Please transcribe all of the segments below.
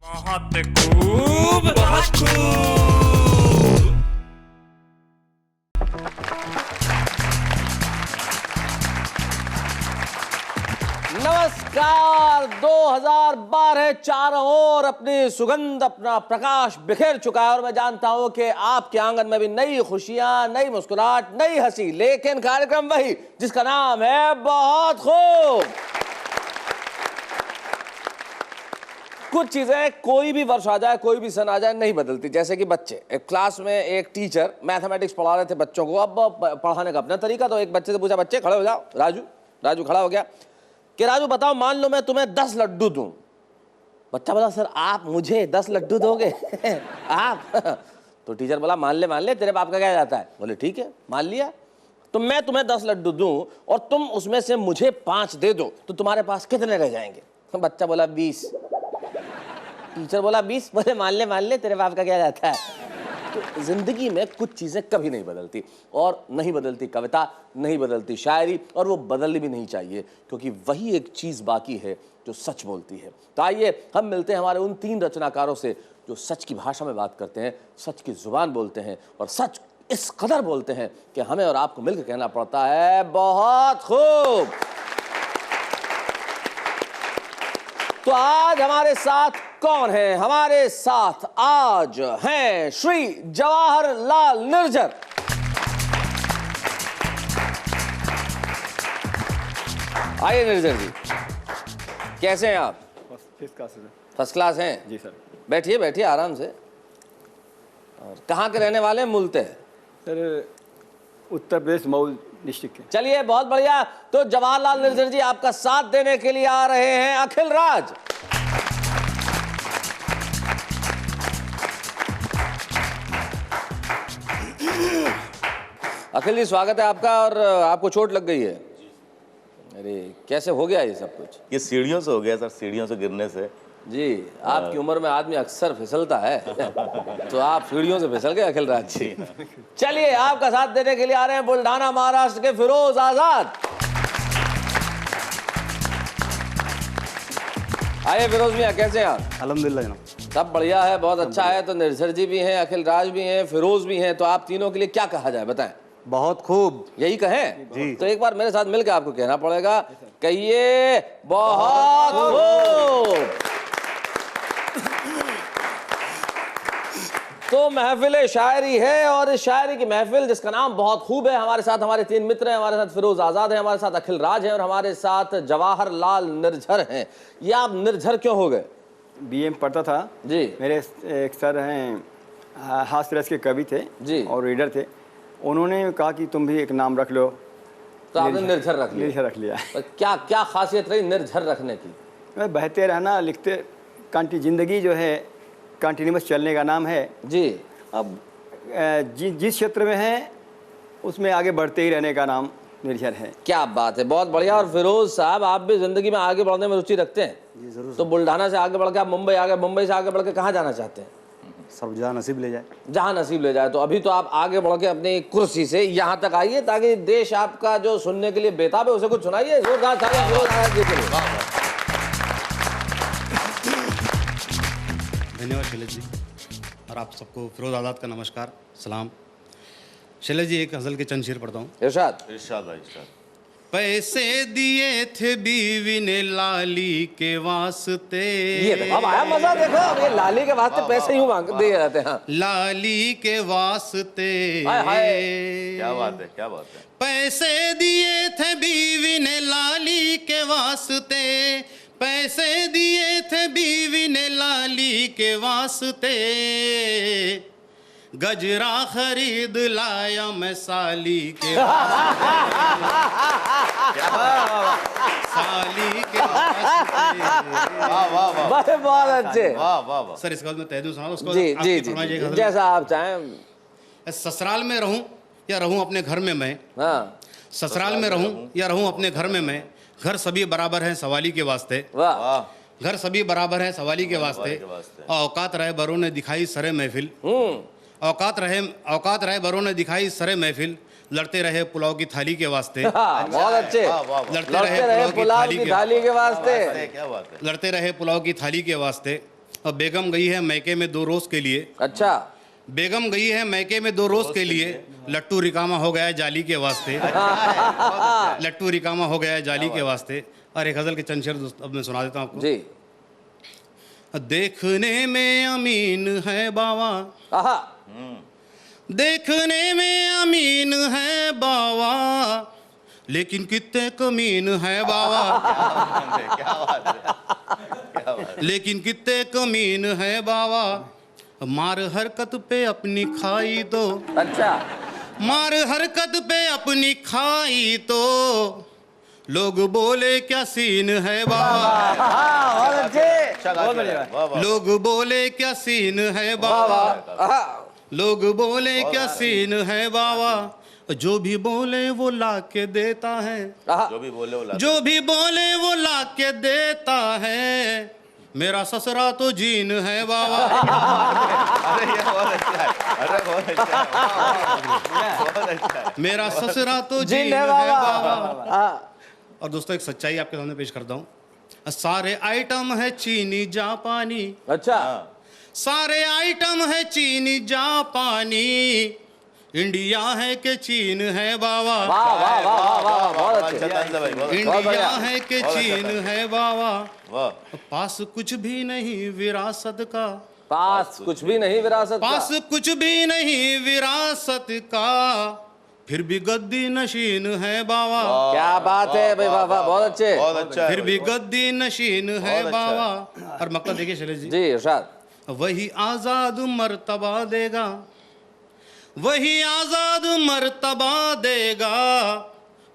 बहुत खूब, बहुत खूब। नमस्कार। 2012 चारों ओर अपनी सुगंध, अपना प्रकाश बिखेर चुका है और मैं जानता हूं कि आपके आंगन में भी नई खुशियां, नई मुस्कुराहट, नई हंसी, लेकिन कार्यक्रम वही जिसका नाम है बहुत खूब। कुछ चीजें कोई भी वर्ष आ जाए, कोई भी सन आ जाए, नहीं बदलती। जैसे कि बच्चे, एक क्लास में एक टीचर मैथमेटिक्स पढ़ा रहे थे बच्चों को। अब पढ़ाने का अपना तरीका, तो एक बच्चे से पूछा, बच्चे खड़े हो जाओ। राजू खड़ा हो गया कि राजू बताओ, मान लो मैं तुम्हें 10 लड्डू दूं। बच्चा बोला, सर आप मुझे 10 लड्डू दोगे? आप? तो टीचर बोला, मान ले, तेरे बाप का क्या जाता है? बोले ठीक है, मान लिया। तो मैं तुम्हें 10 लड्डू दूं और तुम उसमें से मुझे 5 दे दो, तो तुम्हारे पास कितने रह जाएंगे? बच्चा बोला 20। टीचर बोला 20? बोले मान ले, तेरे बाप का क्या जाता है? तो जिंदगी में कुछ चीजें कभी नहीं बदलती, और नहीं बदलती कविता, नहीं बदलती शायरी, और वो बदलनी भी नहीं चाहिए, क्योंकि वही एक चीज बाकी है जो सच बोलती है। तो आइए हम मिलते हैं हमारे उन 3 रचनाकारों से जो सच की भाषा में बात करते हैं, सच की जुबान बोलते हैं, और सच इस कदर बोलते हैं कि हमें और आपको मिलकर कहना पड़ता है बहुत खूब। तो आज हमारे साथ कौन है? हमारे साथ आज हैं श्री जवाहरलाल निर्झर। आइए निर्झर जी, कैसे हैं आप? फर्स्ट क्लास हैं जी सर। बैठिए आराम से। और कहाँ के रहने वाले हैं? मूलतः सर उत्तर प्रदेश मऊ डिस्ट्रिक्ट के। चलिए, बहुत बढ़िया। तो जवाहरलाल निर्झर जी आपका साथ देने के लिए आ रहे हैं अखिल राज। अखिल जी स्वागत है आपका। और आपको चोट लग गई है? अरे कैसे हो गया ये सब कुछ? ये सीढ़ियों से हो गया सर, सीढ़ियों से गिरने से। जी, आपकी उम्र में आदमी अक्सर फिसलता है। तो आप सीढ़ियों से फिसल गए अखिल राज जी। चलिए, आपका साथ देने के लिए आ रहे हैं बुल्ढाना महाराष्ट्र के फिरोज आजाद। आइए फिरोज मियां, कैसे हैं आप? अल्हम्दुलिल्लाह जनाब। सब बढ़िया है, बहुत अच्छा है। तो निर्झर जी भी हैं, अखिल राज भी हैं, फिरोज भी हैं। तो आप तीनों के लिए क्या कहा जाए, बताएं। बहुत खूब। यही कहें जी। तो एक बार मेरे साथ मिलकर आपको कहना पड़ेगा, कहिए बहुत खूब। तो महफिल शायरी है, और इस शायरी की महफिल जिसका नाम बहुत खूब है। हमारे साथ हमारे 3 मित्र हैं। हमारे साथ फिरोज आजाद हैं, हमारे साथ अखिल राज हैं, और हमारे साथ जवाहरलाल निर्झर हैं। ये आप निर्झर क्यों हो गए? बीए में पढ़ता था जी। मेरे एक सर हैं, हास्य रस के कवि थे जी। और रीडर थे। उन्होंने कहा कि तुम भी एक नाम रख लो, तो आपने निर्झर रख लिया? निर्झर रख लिया। तो क्या क्या खासियत रही निर्झर रखने की? बहते रहना, लिखते ज़िंदगी जो है कंटिन्यूस चलने का नाम है जी। अब जिस क्षेत्र में है उसमें आगे बढ़ते ही रहने का नाम निर्झर है। क्या बात है, बहुत बढ़िया। और फिरोज साहब, आप भी जिंदगी में आगे बढ़ने में रुचि रखते हैं? जी जरूर। तो बुल्ढाना से आगे बढ़ के आप मुंबई आ गए, मुंबई से आगे बढ़ के कहाँ जाना चाहते हैं? सब जहाँ नसीब ले जाए। जहाँ नसीब ले जाए। तो अभी तो आप आगे बढ़ के अपनी कुर्सी से यहाँ तक आइए, ताकि देश आपका जो सुनने के लिए बेताब है उसे कुछ सुनाइए। जोरदार तालियां फिरोज आजाद जी के लिए। धन्यवाद शैलेश जी, और आप सबको फिरोज आज़ाद का नमस्कार, सलाम। शैलेश जी, एक गज़ल के चंद शेर पढ़ता हूँ। इरशाद। इरशाद भाई, इरशाद। पैसे दिए थे बीवी ने लाली के वास्ते। ये देखो, अब आया मजा। देखो, अब ये लाली के वास्ते पैसे यूं मांग दिए जाते हैं। लाली के वास्ते। हाय हाय। क्या बात है, क्या बात है। पैसे दिए थे बीवी ने लाली के वास्ते। पैसे दिए थे बीवी ने लाली के वास्ते। गजरा खरीद लाया मैं साली के साली के वाह वाह वाह बहुत अच्छे। वाह वाह वाह। सर, इसके बाद मैं तहदू सुनाऊं, उसको जी आपकी जी फरमाइश जी, है। जैसा आप चाहें। ससुराल में रहूं या रहूं अपने घर में मैं। हाँ, ससुराल में रहूं या रहूं अपने घर में मैं। घर सभी बराबर हैं सवाली के वास्ते। वाह। वाह। घर सभी बराबर हैं सवाली के वास्ते। औकात रहे बरों ने दिखाई सरे महफिल। औकात रहे बरों ने दिखाई सरे महफिल। लड़ते रहे पुलाव की थाली के वास्ते। बहुत अच्छे। लड़ते लड़ते रहे पुलाव की थाली के वास्ते। क्या बात है। लड़ते रहे पुलाव की थाली के वास्ते। और बेगम गई है मैके में 2 रोज के लिए। अच्छा, बेगम गई है मैके में 2 रोज के लिए, लट्टू रिकामा हो गया है जाली के वास्ते। लट्टू रिकामा हो गया है जाली के वास्ते। और एक गजल के चंद शेर अब मैं सुना देता हूँ आपको। जी। देखने में अमीन है बाबा, आहा, देखने में अमीन है बाबा, लेकिन कितने कमीन है बाबा। क्या बात है, क्या बात है। लेकिन कितने कमीन है बाबा, मार हरकत पे अपनी खाई तो, अच्छा, मार हरकत पे अपनी खाई तो, लोग बोले क्या सीन है बाबा। आहा, बहुत अच्छे। अच्छा गा के आया, वाह, वाह। लोग बोले क्या सीन है वाह बाबा, वाह, आहा, लोग बोले क्या सीन है बाबा, जो भी बोले वो ला के देता है, आहा, जो भी बोले वो ला जो भी बोले वो ला के देता है, मेरा ससुरा तो जीन है बाबा। अरे ये बहुत अच्छा है, अरे बहुत अच्छा है, बहुत अच्छा है। मेरा ससुरा तो जिन जीन है है बाबा। बाबा। हाँ, और दोस्तों एक सच्चाई आपके सामने पेश करता हूँ। सारे आइटम है चीनी जापानी, अच्छा, सारे आइटम है चीनी जापानी, इंडिया है के चीन है बाबा। वाह वाह वाह वाह वाह, बहुत अच्छे। अच्छा तंज है भाई, बहुत अच्छा। इंडिया बढ़िया। है के बहुत अच्छा चीन था। है बाबा, वाह, पास कुछ भी नहीं विरासत का, पास कुछ भी नहीं विरासत का। पास कुछ भी नहीं विरासत का, फिर भी गद्दी नशीन है बाबा। क्या बात है भाई, वाह वाह, बहुत अच्छे। बहुत अच्छा है फिर भी भाई, गद्दी नशीन है बहुत अच्छा बाबा। और मक्का देखिए शैलेश जी, जी इरशाद। वही आजाद मर्तबा देगा, वही आजाद मर्तबा देगा,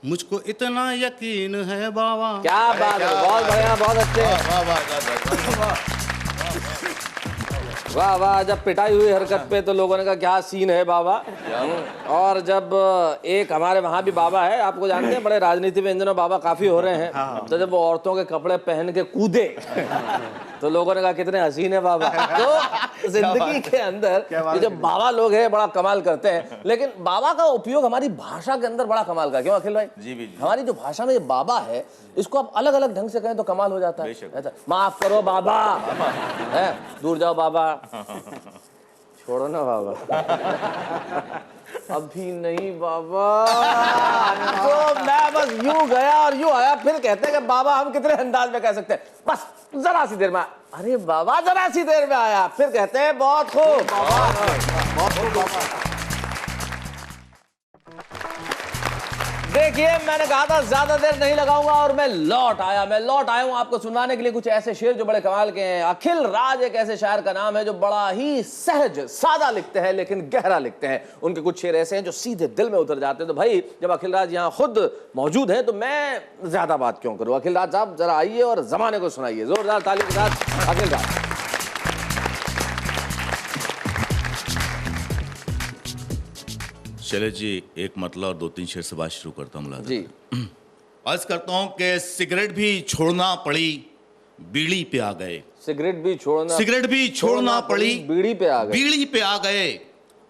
मुझको इतना यकीन है बाबा। क्या बात है, बहुत बढ़िया, बहुत अच्छे। वाह, वाह, वाह। वाह वाह, जब पिटाई हुई हरकत पे तो लोगों ने कहा क्या सीन है बाबा। और जब एक हमारे वहाँ भी बाबा है, आपको जानते हैं, बड़े राजनीति में इन दिनों बाबा काफी हो रहे हैं, तो जब वो औरतों के कपड़े पहन के कूदे तो लोगों ने कहा कितने हसीन है बाबा। तो जिंदगी के अंदर ये जो बाबा लोग हैं बड़ा कमाल करते हैं, लेकिन बाबा का उपयोग हमारी भाषा के अंदर बड़ा कमाल का, क्यों अखिल भाई? जी भी, जी। हमारी जो भाषा में ये बाबा है, इसको आप अलग अलग ढंग से कहें तो कमाल हो जाता है। बेशक। ऐसा, माफ करो बाबा, है, दूर जाओ बाबा, छोड़ो ना बाबा, अभी नहीं बाबा। तो मैं बस यूं गया और यूं आया, फिर कहते हैं कि बाबा हम कितने अंदाज में कह सकते हैं, बस जरा सी देर में। अरे बाबा जरा सी देर में आया, फिर कहते हैं बहुत खूब। देखिए मैंने कहा था ज्यादा देर नहीं लगाऊंगा और मैं लौट आया हूं आपको सुनाने के लिए कुछ ऐसे शेर जो बड़े कमाल के हैं। अखिल राज एक ऐसे शायर का नाम है जो बड़ा ही सहज सादा लिखते हैं लेकिन गहरा लिखते हैं। उनके कुछ शेर ऐसे हैं जो सीधे दिल में उतर जाते हैं। तो भाई जब अखिल राज यहाँ खुद मौजूद हैं तो मैं ज्यादा बात क्यों करूं। अखिल राज साहब जरा आइए और जमाने को सुनाइए। जोरदार ताली के साथ अखिल राज। शैलेश जी, एक मतलब और 2-3 शेर से बात शुरू करता हूँ। जी अर्ज करता हूँ कि सिगरेट भी छोड़ना पड़ी, बीड़ी पे आ गए। सिगरेट भी छोड़ना, सिगरेट भी छोड़ना पड़ी, बीड़ी पे आ गए। बीड़ी पे आ गए।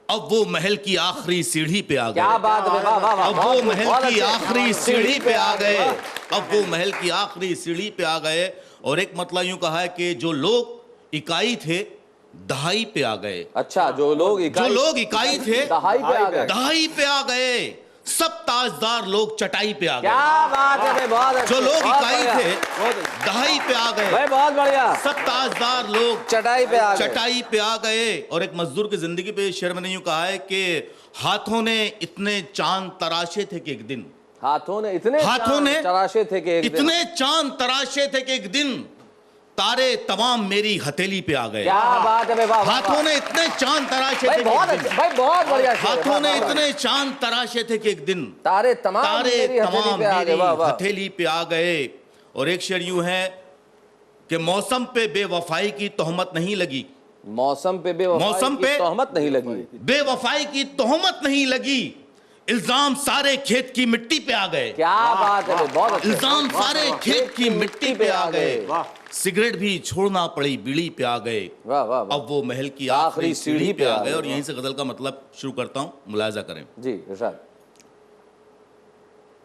अब वो महल की आखिरी सीढ़ी पे आ गए। क्या बात है, वाह वाह वाह, अब वो बहुत महल बहुत की अच्छे। आखिरी सीढ़ी पे आ गए। अब वो महल की आखिरी सीढ़ी पे आ गए। और एक मतलब यूं कहा है कि जो लोग इकाई थे दहाई पे आ गए। अच्छा, जो लोग इकाई थे दहाई पे आ गए। दहाई पे आ गए। सब ताजदार लोग चटाई पे आ गए। क्या बात है भाई, बहुत अच्छे, जो लोग बहुत इकाई बढ़िया, थे बहुत अच्छे। दहाई पे आ गए। भाई बहुत बढ़िया। सब ताजदार लोग चटाई पे आ गए। चटाई पे आ गए। और एक मजदूर की जिंदगी पे शेर में यूं कहा है कि हाथों ने इतने चांद तराशे थे कि एक दिन, हाथों ने इतने तराशे थे कि एक दिन। इतने चांद तराशे थे कि एक दिन तारे तमाम मेरी हथेली पे आ गए। क्या बात है भाई, वाह वाह, हाथों ने इतने चांद तराशे भाई थे कि बहुत एक दिन, अच्छे, भाई बहुत बढ़िया शेर है, हाथों वाह, ने वाह, वाह। इतने चांद तराशे थे कि एक दिन तारे तमाम तारे मेरी हथेली तमाम पे आ गए, मेरी वाह वाह। हथेली पे आ गए। और एक शेर यूं है कि मौसम पे बेवफाई की तोहमत नहीं लगी। मौसम पे बेवफाई मौसम की पे तोहमत नहीं लगी। बेवफाई की तोहमत नहीं लगी। इल्जाम सारे खेत की मिट्टी पे आ गए। क्या बात है भाई, बहुत अच्छे। इल्जाम सारे खेत की मिट्टी पे आ गए। सिगरेट भी छोड़ना पड़ी, बीड़ी पे आ गए। वाह वाह वाह। अब वो महल की आखिरी सीढ़ी पे आ गए। और यहीं से गजल का मतलब शुरू करता हूं, मुलाजा करें। जी इरशाद।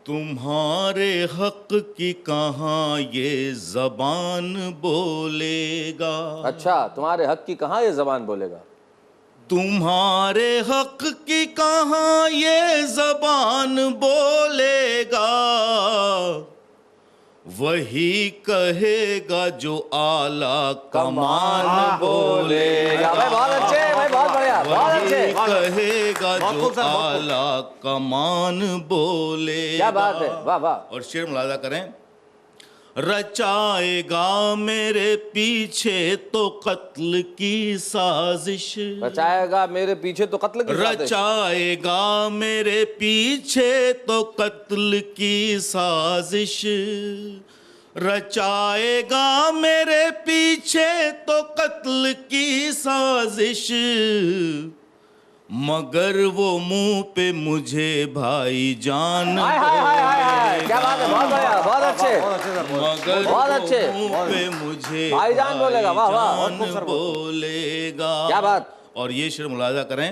तुम्हारे हक की कहाँ ये जबान बोलेगा। अच्छा, तुम्हारे हक की कहाँ ये जबान बोलेगा। तुम्हारे हक की कहाँ ये जबान बोलेगा, वही कहेगा जो आला कमान बोलेगा। भाई बहुत अच्छे, भाई बहुत बढ़िया, बहुत वही अच्छे। कहेगा बहुत जो खूब सर, बहुत खूब। आला कमान बोलेगा। क्या बात है, वाह वाह। और शेर मुलाजा करें। रचाएगा मेरे पीछे तो कत्ल की साजिश, रचाएगा मेरे पीछे तो कत्ल की साजिश। रचाएगा मेरे पीछे तो कत्ल की साजिश, रचाएगा मेरे पीछे तो कत्ल की साजिश, मगर वो मुंह पे मुझे भाई जान हाय हाय हाय हाय हाय, क्या बात है, बहुत बढ़िया, बहुत अच्छे, मगर बहुत अच्छे। वो मुंह पे मुझे भाईजान बोलेगा, वाह, वाह, बहुत खूब भाईजान बोलेगा। क्या बात। और ये शेर मुलाजा करें।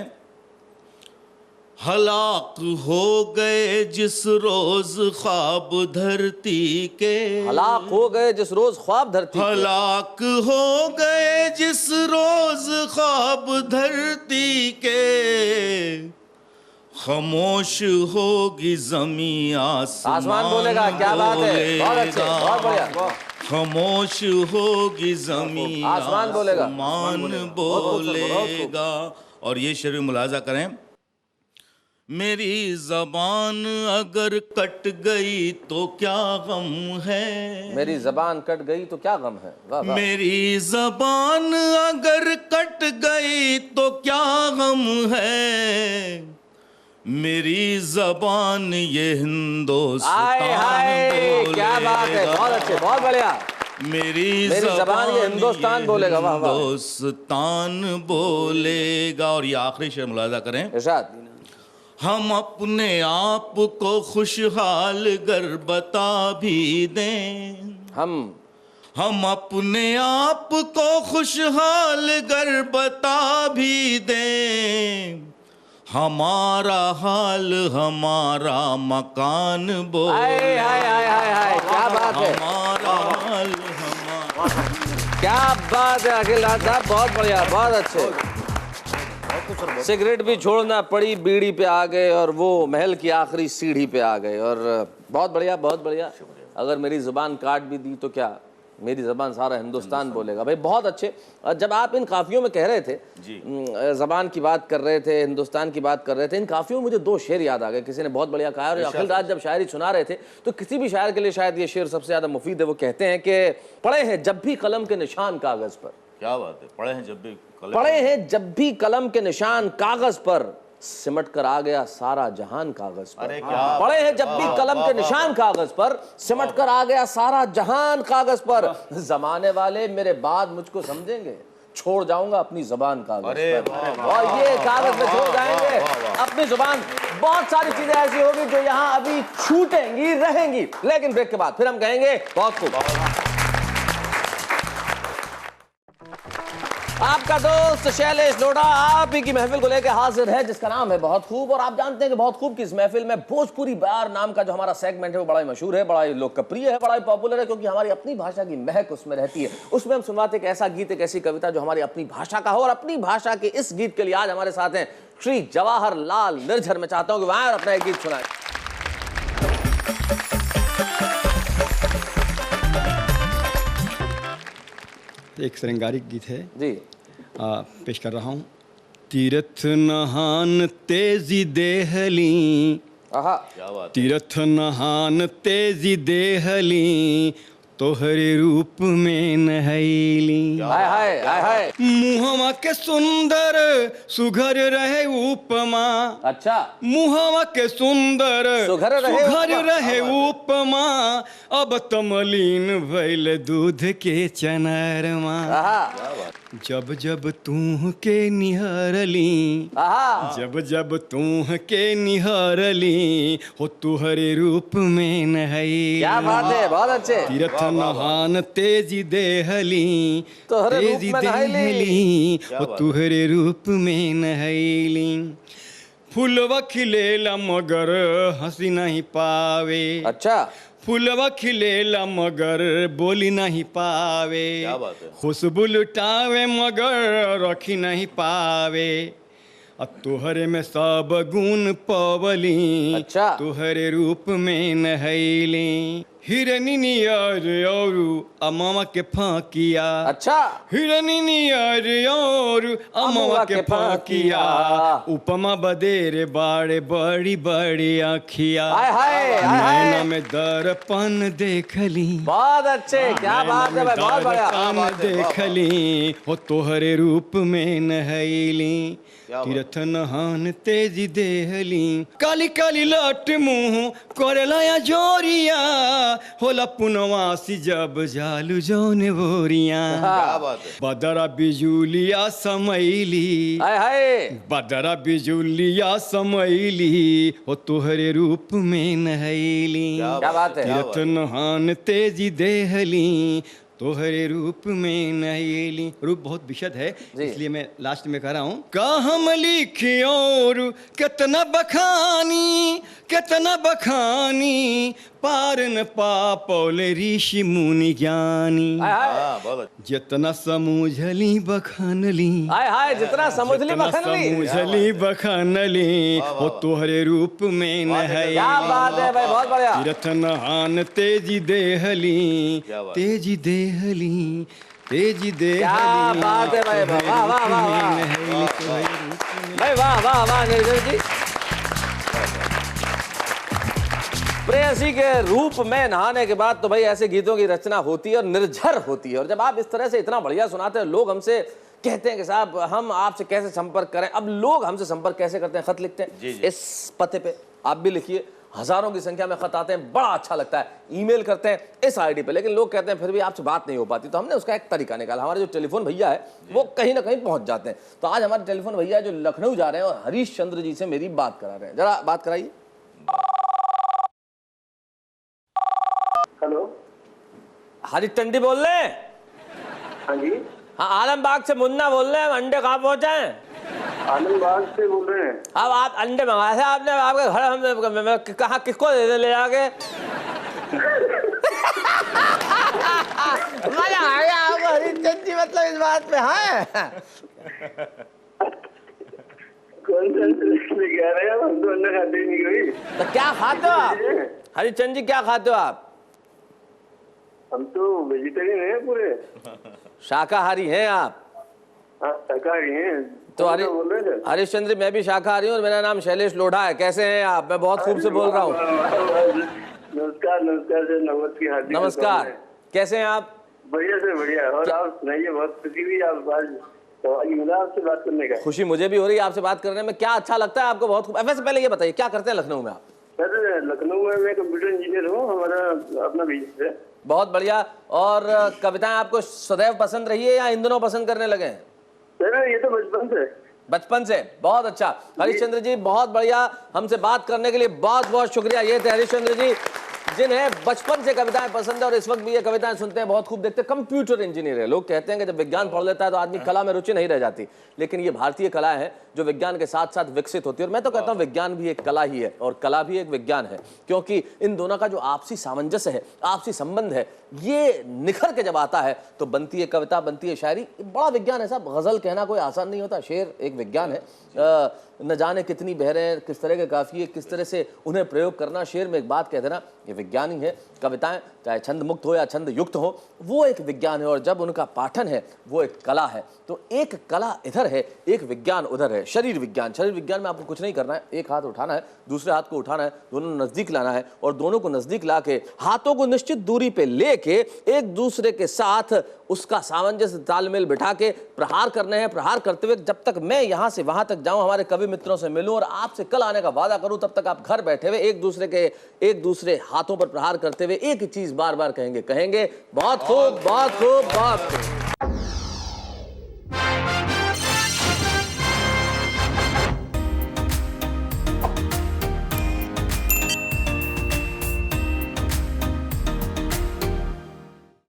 हलाक हो गए जिस रोज ख्वाब धरती के, हलाक हो गए जिस रोज ख्वाब धरती के। हलाक हो गए जिस रोज ख्वाब धरती के, खामोश होगी जमीन आसमान बोलेगा, क्या बात है, बहुत अच्छे, बहुत बढ़िया। खामोश होगी जमीन आसमान बोलेगा, आसमान बोलेगा। और ये शेर मुलाजा करें। मेरी जबान अगर कट गई तो क्या गम है, मेरी जबान कट गई तो क्या गम है, वाह वाह। मेरी जबान अगर कट गई तो क्या गम है, मेरी जबान ये हिंदुस्तान हाय हाय, क्या बात है, बहुत अच्छे, बहुत बढ़िया। मेरी जबान ये हिंदुस्तान बोलेगा, वाह वाह। हिंदुस्तान बोलेगा। और ये आखिरी शेर मुलाजा करें। इरशाद। हम अपने आप को खुशहाल गर बता भी दें, हम अपने आप को खुशहाल गर बता भी दें, हमारा हाल हमारा मकान बोले। हाय हाय हाय हाय हाय, क्या बात है, हमारा हाल हमारा। क्या बात है अखिल राज साहब, बहुत बढ़िया, बहुत अच्छे। सिगरेट भी छोड़ना पड़ी, बीड़ी पे आ गए और वो महल की आखिरी सीढ़ी पे आ गए। और बहुत बढ़िया, बहुत बढ़िया। अगर मेरी जुबान काट भी दी तो क्या, मेरी ज़बान सारा हिंदुस्तान बोलेगा। भाई बहुत अच्छे। जब आप इन काफ़ियों में कह रहे थे, ज़बान की बात कर रहे थे, हिंदुस्तान की बात कर रहे थे, इन काफ़ियों में मुझे दो शेर याद आ गए। किसी ने बहुत बढ़िया कहा, और अखिल राज जब शायरी सुना रहे थे तो किसी भी शायर के लिए शायद ये शेर सबसे ज़्यादा मुफीद है। वो कहते हैं कि पढ़े हैं जब भी कलम के निशान कागज़ पर। क्या बात है, पढ़े हैं जब भी पढ़े हैं जब भी कलम के निशान कागज़ पर, सिमट कर आ गया सारा जहान कागज पर। अरे क्या पढ़े हैं जब भी कलम के निशान कागज पर, सिमट कर आ गया सारा जहान कागज पर। जमाने वाले मेरे बाद मुझको समझेंगे, छोड़ जाऊंगा अपनी जुबान कागज पर। और ये कागज में छोड़ जाएंगे अपनी जुबान। बहुत सारी चीजें ऐसी होगी जो यहाँ अभी छूटेंगी, रहेंगी, लेकिन ब्रेक के बाद फिर हम कहेंगे बहुत खूब। आपका दोस्त शैलेश लोढ़ा आप ही की महफिल को लेकर हाजिर है, जिसका नाम है बहुत खूब। और आप जानते हैं कि बहुत खूब की इस महफिल में भोजपुरी बयार नाम का जो हमारा सेगमेंट है वो बड़ा ही मशहूर है, बड़ा ही लोकप्रिय है, बड़ा ही पॉपुलर है, क्योंकि हमारी अपनी भाषा की महक उसमें रहती है। उसमें हम सुनवाते एक ऐसा गीत, एक ऐसी कविता जो हमारी अपनी भाषा का हो। और अपनी भाषा के इस गीत के लिए आज हमारे साथ हैं श्री जवाहर लाल निर्झर। मैं चाहता हूँ कि वह अपना एक गीत सुनाए। एक श्रृंगारिक गीत है जी, पेश कर रहा हूँ। तीर्थ नहान तेजी देहली, आहा, तीर्थ नहान तेजी देहली, तोहरे रूप में नहैली। हाय हाय हाय हाय। मुहवा के सुंदर सुघर रहे उपमा, अच्छा, मुहवा के सुंदर सुघर रहे उपमा, अब तमलीन भइल दूध के चनरमा। आहा, जब जब तू के निहरली, आहा, जब जब तू के निहरली, हो तुहरे रूप में नहैली। क्या बात है, बहुत अच्छे। तीर्थ नहान तेजी देहली, तोहरे रूप तेजी में नहैली। देहली, हो तुहरे रूप में नहैली। फूलवा खिलेला मगर हंसी नहीं पावे। अच्छा, फूलवा खिलेला मगर बोली नहीं पावे। क्या बात है। खुशबू लुटावे मगर रखी नहीं पावे। अब तुहरे में सब गुण पवली। अच्छा। तुहरे रूप में नहैली। हिरनी नियर और अमवा के फाकिया। अच्छा, हिरनी नियर और अमवा के फाकिया। उपमा बदेरे बाड़े बड़ी बड़ी आखिया। हाय हाय हाय नैना हाय, में दर्पण देखली। बहुत अच्छे, क्या बात है भाई, बहुत बढ़िया। दर्पण देखली हो तोहरे रूप में नहैली। तीर्थ नहान तेजी देहली। काली काली लट मुंह करेला या जोरिया। होला पुनवासी जब जालू जौने बोरिया। क्या बात है। बदरा बिजुलिया समैली। हाय हाय, बदरा बिजुलिया समैली हो तोहरे रूप में नहैली। क्या बात है। तीर्थ नहान तेजी देहली तोहरे रूप में नहैली। रूप बहुत विशद है, इसलिए मैं लास्ट में कह रहा हूँ। का हम लिखी और कितना बखानी, कितना बखानी, पार न पापौले ऋषि मुनि ज्ञानी। हाय हाय, बहुत अच्छा। जितना समझली बखानली। हाय हाय, जितना समझ ली जितना बखन ली। समझली बखानली हो तोहरे रूप में नहैली। क्या बात है भाई, बहुत बढ़िया। तीर्थ नहान तेजी देहली। क्या बात। तेजी देहली, तेजी देहली। क्या बात है भाई, वाह वाह वाह वाह नहैली तोहरे रूप में। भाई, वाह वाह वाह निर्जल जी। प्रेयसी के रूप में नहाने के बाद तो भाई ऐसे गीतों की रचना होती है और निर्झर होती है। और जब आप इस तरह से इतना बढ़िया सुनाते हैं, लोग हमसे कहते हैं कि साहब हम आपसे कैसे संपर्क करें। अब लोग हमसे संपर्क कैसे करते हैं? खत लिखते हैं इस पते पे, आप भी लिखिए। हजारों की संख्या में खत आते हैं, बड़ा अच्छा लगता है। ईमेल करते हैं इस आईडी पे, लेकिन लोग कहते हैं फिर भी आपसे बात नहीं हो पाती। तो हमने उसका एक तरीका निकाला। हमारे जो टेलीफोन भैया है वो कहीं ना कहीं पहुंच जाते हैं। तो आज हमारे टेलीफोन भैया जो लखनऊ जा रहे हैं और हरीश चंद्र जी से मेरी बात करा रहे हैं। जरा बात कराइए। हेलो, हरीश चंडी बोल रहे हैं? हाँ जी, हाँ, आलमबाग से मुन्ना बोल रहे हैं। अंडे कहाँ पहुंचे हैं? आलमबाग से बोल रहे हैं। अब आप अंडे मंगाए थे आपने, आपके घर हमने कहा किसको दे दे ले जाके? मजा आ गया आपको हरीश चंद जी, मतलब इस बात पे। हाँ, कौन सा लेके आ रहे हैं? हम तो अंडा खाते ही नहीं कभी। तो क्या खाते हो आप हरीश चंद जी, क्या खाते हो आप? हम तो वेजिटेरियन हैं पूरे। शाकाहारी हैं आप? हाँ, शाकाहारी हैं। तो कौन सा बोल रहे थे? हरीश चंद्र, मैं भी शाकाहारी हूँ और मेरा नाम शैलेश लोढ़ा है। कैसे हैं आप? मैं बहुत खूब से बोल रहा हूँ। नमस्कार, नमस्कार सर, नमस्कार, हार्दिक नमस्कार, कैसे हैं आप? बढ़िया से बढ़िया। और आप सुनाइए, बहुत खुशी हुई आप आज सवाल मिला आपसे बात करने का। खुशी मुझे भी हो रही है आपसे बात करने में। क्या अच्छा लगता है आपको? बहुत खूब। वैसे पहले ये बताइए, क्या करते हैं लखनऊ में आप? सर, लखनऊ में मैं कंप्यूटर इंजीनियर हूँ। हमारा अपना बिजनेस है। बहुत बढ़िया। और कविताएं आपको सदैव पसंद रही है या इन दिनों पसंद करने लगे हैं? सर, ये तो बचपन से। बचपन से? बहुत अच्छा। हरिश्चंद्र जी, बहुत बढ़िया। हमसे बात करने के लिए बहुत बहुत शुक्रिया। ये थे हरिश्चंद्र जी, जिन्हें बचपन से कविताएं पसंद है और इस वक्त भी ये कविताएं सुनते हैं, बहुत खूब देखते हैं। कंप्यूटर इंजीनियर है। लोग कहते हैं कि जब विज्ञान पढ़ लेता है तो आदमी कला में रुचि नहीं रह जाती, लेकिन ये भारतीय कला है जो विज्ञान के साथ साथ विकसित होती है। और मैं तो कहता हूँ विज्ञान भी एक कला ही है और कला भी एक विज्ञान है, क्योंकि इन दोनों का जो आपसी सामंजस्य है, आपसी संबंध है, ये निखर के जब आता है तो बनती है कविता, बनती है शायरी। बड़ा विज्ञान है साहब। गजल कहना कोई आसान नहीं होता, शेर एक विज्ञान है। न जाने कितनी बहरें, किस तरह के काफिये, किस तरह से उन्हें प्रयोग करना। शेर में एक बात कह देना, ये विज्ञान ही है। कविताएं चाहे छंद मुक्त हो या छंद युक्त हो, वो एक विज्ञान है और जब उनका पाठन है वो एक कला है। तो एक कला इधर है, एक विज्ञान उधर है। शरीर विज्ञान, शरीर विज्ञान में आपको कुछ नहीं करना है। एक हाथ उठाना है, दूसरे हाथ को उठाना है, दोनों नजदीक लाना है और दोनों को नजदीक ला के हाथों को निश्चित दूरी पे लेके एक दूसरे के साथ उसका सामंजस्य तालमेल बिठा के प्रहार करने हैं। प्रहार करते हुए जब तक मैं यहाँ से वहां तक जाऊं, हमारे कवि मित्रों से मिलूं और आपसे कल आने का वादा करूं, तब तक आप घर बैठे हुए एक दूसरे हाथों पर प्रहार करते हुए एक ही चीज बार बार कहेंगे। बहुत खूब, बहुत खूब, बहुत खूब।